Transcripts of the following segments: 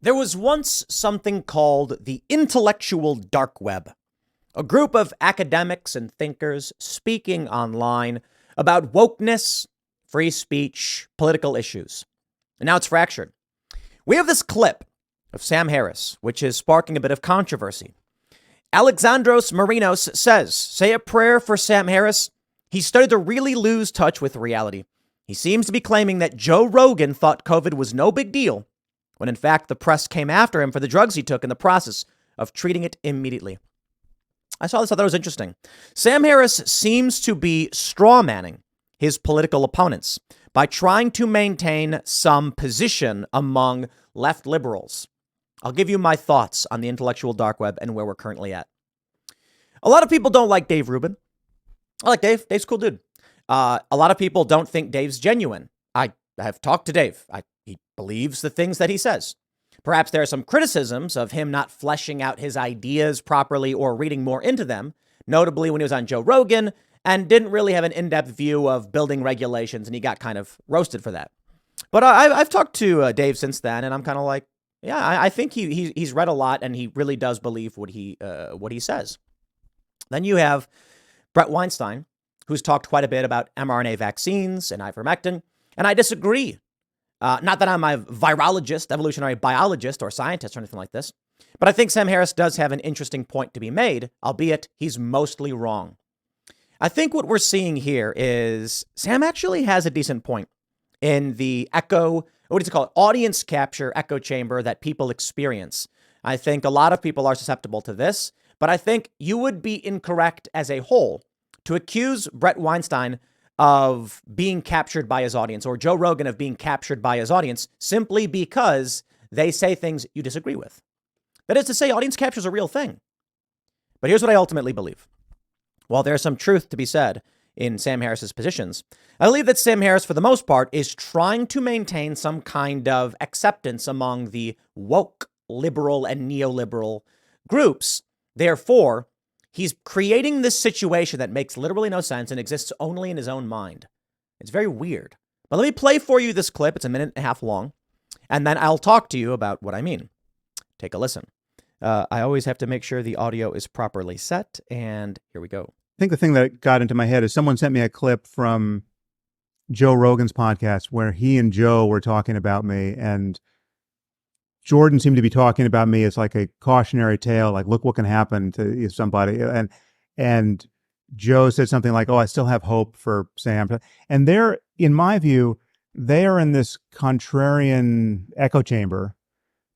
There was once something called the intellectual dark web, a group of academics and thinkers speaking online about wokeness, free speech, political issues. And now it's fractured. We have this clip of Sam Harris, which is sparking a bit of controversy. Alexandros Marinos says, say a prayer for Sam Harris. He started to really lose touch with reality. He seems to be claiming that Joe Rogan thought COVID was no big deal, when in fact the press came after him for the drugs he took in the process of treating it immediately. I saw this, I thought it was interesting. Sam Harris seems to be straw manning his political opponents by trying to maintain some position among left liberals. I'll give you my thoughts on the intellectual dark web and where we're currently at. A lot of people don't like Dave Rubin. I like Dave. Dave's a cool dude. A lot of people don't think Dave's genuine. I have talked to Dave. He believes the things that he says. Perhaps there are some criticisms of him not fleshing out his ideas properly or reading more into them, notably when he was on Joe Rogan and didn't really have an in-depth view of building regulations, and he got kind of roasted for that. But I've talked to Dave since then, and I'm kind of like, yeah, I think he's read a lot, and he really does believe what he says. Then you have Brett Weinstein, who's talked quite a bit about mRNA vaccines and ivermectin, and I disagree. Not that I'm a virologist, evolutionary biologist, or scientist or anything like this, but I think Sam Harris does have an interesting point to be made, albeit he's mostly wrong. I think what we're seeing here is Sam actually has a decent point in the audience capture echo chamber that people experience. I think a lot of people are susceptible to this, but I think you would be incorrect as a whole to accuse Brett Weinstein of being captured by his audience or Joe Rogan of being captured by his audience simply because they say things you disagree with. That is to say, audience capture is a real thing. But here's what I ultimately believe. While there's some truth to be said in Sam Harris's positions, I believe that Sam Harris, for the most part, is trying to maintain some kind of acceptance among the woke, liberal, and neoliberal groups. Therefore, he's creating this situation that makes literally no sense and exists only in his own mind. It's very weird. But let me play for you this clip. It's a minute and a half long, and then I'll talk to you about what I mean. Take a listen. I always have to make sure the audio is properly set, and here we go. I think the thing that got into my head is someone sent me a clip from Joe Rogan's podcast where he and Joe were talking about me, and Jordan seemed to be talking about me as like a cautionary tale, like, look what can happen to somebody. And Joe said something like, oh, I still have hope for Sam. And they're, in my view, they are in this contrarian echo chamber,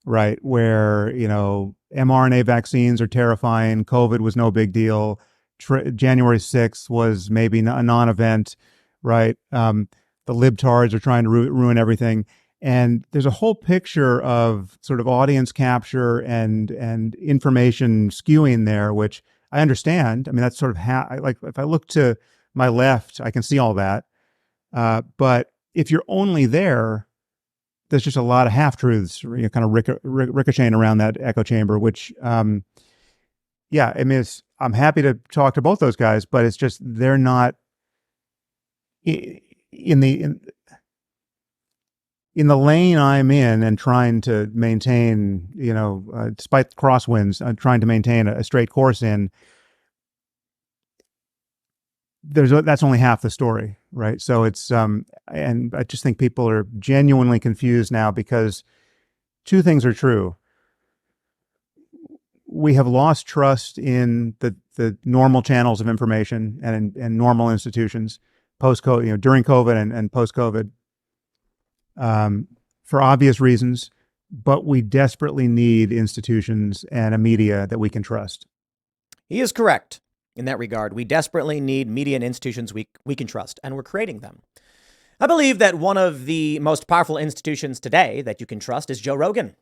right? Where, mRNA vaccines are terrifying. COVID was no big deal. January 6th was maybe a non-event, right? The libtards are trying to ruin everything. And there's a whole picture of sort of audience capture and information skewing there, which I understand. I mean, that's sort of like if I look to my left, I can see all that. But if you're only there, there's just a lot of half-truths, kind of ricocheting around that echo chamber, which, I'm happy to talk to both those guys, but it's just they're not in the lane I'm in and trying to maintain, despite crosswinds, trying to maintain a straight course in. That's only half the story, right? So it's and I just think people are genuinely confused now because two things are true. We have lost trust in the normal channels of information and normal institutions post-COVID, during COVID and post-COVID, for obvious reasons. But we desperately need institutions and a media that we can trust. He is correct. In that regard, we desperately need media and institutions we can trust, and we're creating them. I believe that one of the most powerful institutions today that you can trust is Joe Rogan.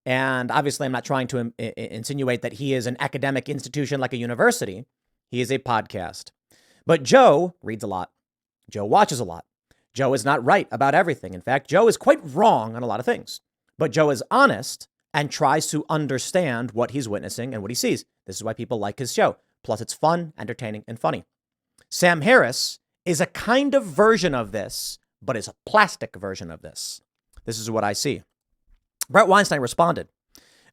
And obviously, I'm not trying to insinuate that he is an academic institution like a university. He is a podcast. But Joe reads a lot. Joe watches a lot. Joe is not right about everything. In fact, Joe is quite wrong on a lot of things. But Joe is honest and tries to understand what he's witnessing and what he sees. This is why people like his show. Plus, it's fun, entertaining, and funny. Sam Harris is a kind of version of this, but is a plastic version of this. This is what I see. Brett Weinstein responded.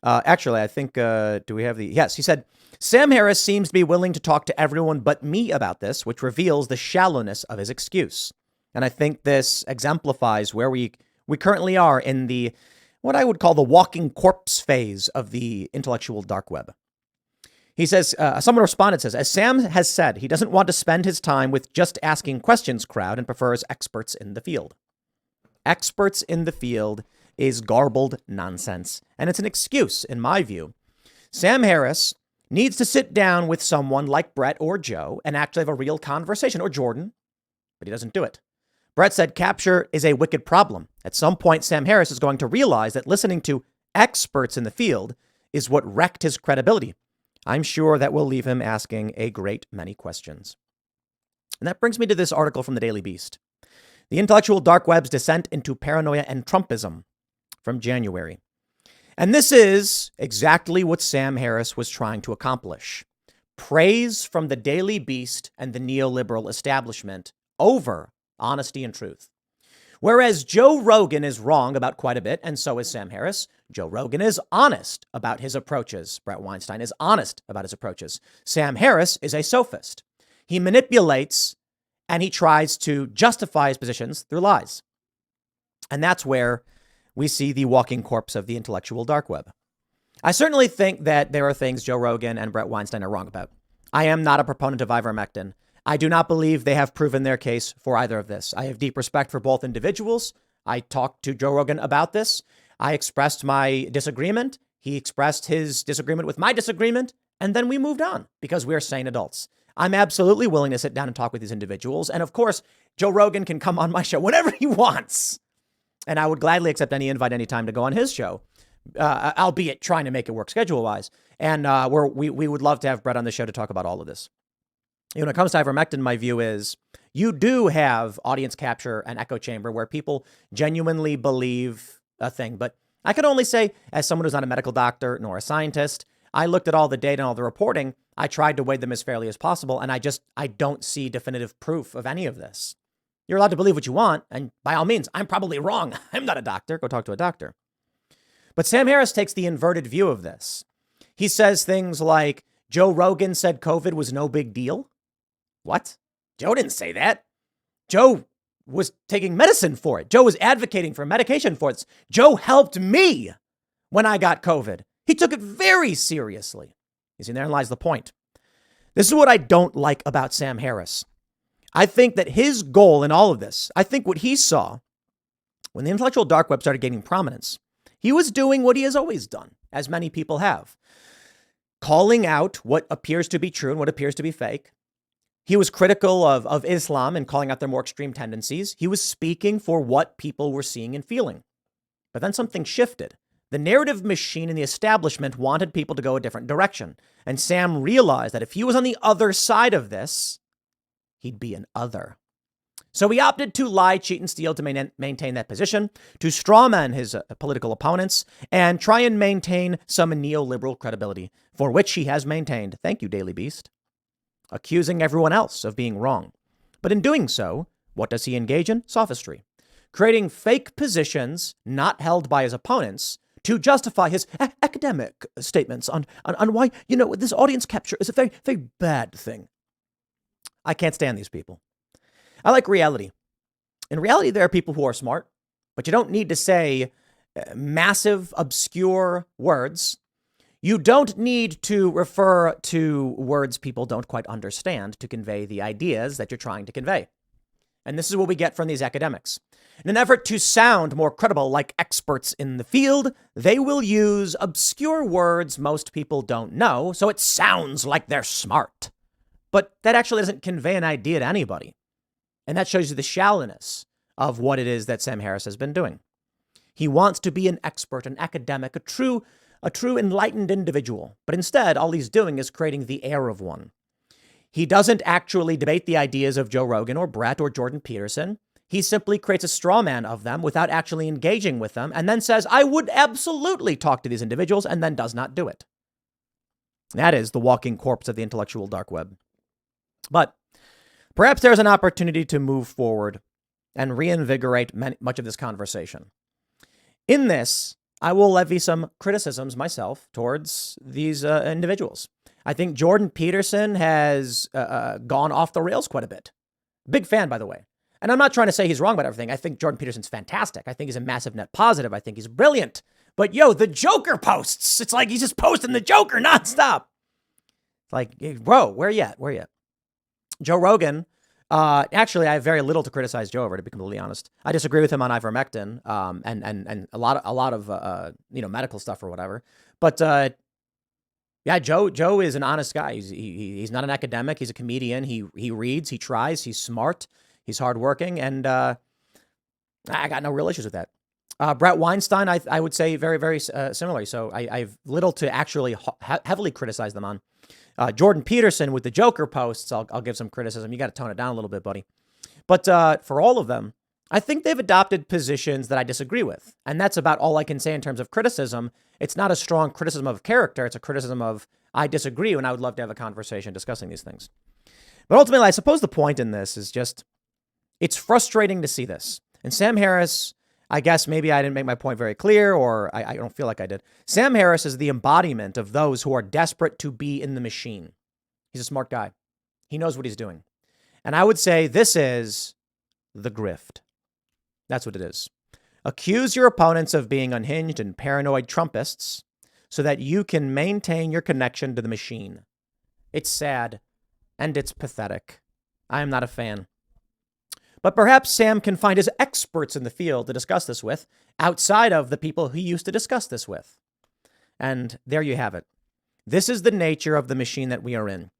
Actually, I think, do we have the... Yes, he said, Sam Harris seems to be willing to talk to everyone but me about this, which reveals the shallowness of his excuse. And I think this exemplifies where we currently are in the, what I would call the walking corpse phase of the intellectual dark web. He says, someone responded, says, as Sam has said, he doesn't want to spend his time with just asking questions crowd and prefers experts in the field. Experts in the field is garbled nonsense. And it's an excuse, in my view. Sam Harris needs to sit down with someone like Brett or Joe and actually have a real conversation, or Jordan, but he doesn't do it. Brett said capture is a wicked problem. At some point, Sam Harris is going to realize that listening to experts in the field is what wrecked his credibility. I'm sure that will leave him asking a great many questions. And that brings me to this article from the Daily Beast. The intellectual dark web's descent into paranoia and Trumpism, from January. And this is exactly what Sam Harris was trying to accomplish. Praise from the Daily Beast and the neoliberal establishment over honesty and truth. Whereas Joe Rogan is wrong about quite a bit, and so is Sam Harris, Joe Rogan is honest about his approaches. Brett Weinstein is honest about his approaches. Sam Harris is a sophist. He manipulates and he tries to justify his positions through lies. And that's where we see the walking corpse of the intellectual dark web. I certainly think that there are things Joe Rogan and Brett Weinstein are wrong about. I am not a proponent of ivermectin. I do not believe they have proven their case for either of this. I have deep respect for both individuals. I talked to Joe Rogan about this. I expressed my disagreement. He expressed his disagreement with my disagreement. And then we moved on because we're sane adults. I'm absolutely willing to sit down and talk with these individuals. And of course, Joe Rogan can come on my show whenever he wants. And I would gladly accept any invite anytime to go on his show, albeit trying to make it work schedule-wise. And we would love to have Brett on the show to talk about all of this. When it comes to ivermectin, my view is you do have audience capture and echo chamber where people genuinely believe a thing. But I can only say, as someone who's not a medical doctor nor a scientist, I looked at all the data and all the reporting. I tried to weigh them as fairly as possible. And I don't see definitive proof of any of this. You're allowed to believe what you want. And by all means, I'm probably wrong. I'm not a doctor. Go talk to a doctor. But Sam Harris takes the inverted view of this. He says things like, Joe Rogan said COVID was no big deal. What? Joe didn't say that. Joe was taking medicine for it. Joe was advocating for medication for it. Joe helped me when I got COVID. He took it very seriously. You see, therein lies the point. This is what I don't like about Sam Harris. I think that his goal in all of this, I think what he saw when the intellectual dark web started gaining prominence, he was doing what he has always done, as many people have, calling out what appears to be true and what appears to be fake. He was critical of Islam and calling out their more extreme tendencies. He was speaking for what people were seeing and feeling. But then something shifted. The narrative machine and the establishment wanted people to go a different direction. And Sam realized that if he was on the other side of this, he'd be an other. So he opted to lie, cheat, and steal to maintain that position, to strawman his political opponents, and try and maintain some neoliberal credibility, for which he has maintained. Thank you, Daily Beast. Accusing everyone else of being wrong. But in doing so, what does he engage in? Sophistry. Creating fake positions not held by his opponents to justify his academic statements on why, this audience capture is a very, very bad thing. I can't stand these people. I like reality. In reality, there are people who are smart, but you don't need to say massive, obscure words. You don't need to refer to words people don't quite understand to convey the ideas that you're trying to convey. And this is what we get from these academics. In an effort to sound more credible like experts in the field, they will use obscure words most people don't know, so it sounds like they're smart. But that actually doesn't convey an idea to anybody. And that shows you the shallowness of what it is that Sam Harris has been doing. He wants to be an expert, an academic, a true enlightened individual. But instead, all he's doing is creating the air of one. He doesn't actually debate the ideas of Joe Rogan or Brett or Jordan Peterson. He simply creates a straw man of them without actually engaging with them and then says, I would absolutely talk to these individuals, and then does not do it. That is the walking corpse of the intellectual dark web. But perhaps there's an opportunity to move forward and reinvigorate much of this conversation. In this, I will levy some criticisms myself towards these individuals. I think Jordan Peterson has gone off the rails quite a bit. Big fan, by the way. And I'm not trying to say he's wrong about everything. I think Jordan Peterson's fantastic. I think he's a massive net positive. I think he's brilliant. But yo, the Joker posts. It's like he's just posting the Joker nonstop. It's like, bro, where you at? Where you at? Joe Rogan. Actually, I have very little to criticize Joe over, to be completely honest. I disagree with him on ivermectin, and a lot of medical stuff or whatever. But yeah, Joe is an honest guy. He's not an academic. He's a comedian. He reads. He tries. He's smart. He's hardworking, and I got no real issues with that. Brett Weinstein, I would say very, very similarly. So I have little to actually heavily criticize them on. Jordan Peterson with the Joker posts, I'll give some criticism. You got to tone it down a little bit, buddy. But for all of them, I think they've adopted positions that I disagree with. And that's about all I can say in terms of criticism. It's not a strong criticism of character. It's a criticism of I disagree, and I would love to have a conversation discussing these things. But ultimately, I suppose the point in this is just it's frustrating to see this. And Sam Harris, I guess maybe I didn't make my point very clear, or I don't feel like I did. Sam Harris is the embodiment of those who are desperate to be in the machine. He's a smart guy. He knows what he's doing. And I would say this is the grift. That's what it is. Accuse your opponents of being unhinged and paranoid Trumpists so that you can maintain your connection to the machine. It's sad and it's pathetic. I am not a fan. But perhaps Sam can find his experts in the field to discuss this with outside of the people he used to discuss this with. And there you have it. This is the nature of the machine that we are in.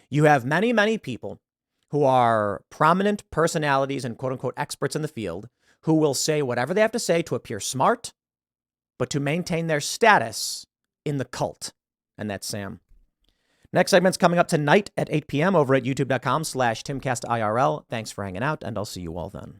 You have many, many people who are prominent personalities and quote unquote experts in the field who will say whatever they have to say to appear smart, but to maintain their status in the cult. And that's Sam. Next segment's coming up tonight at 8 p.m. over at youtube.com/TimcastIRL. Thanks for hanging out, and I'll see you all then.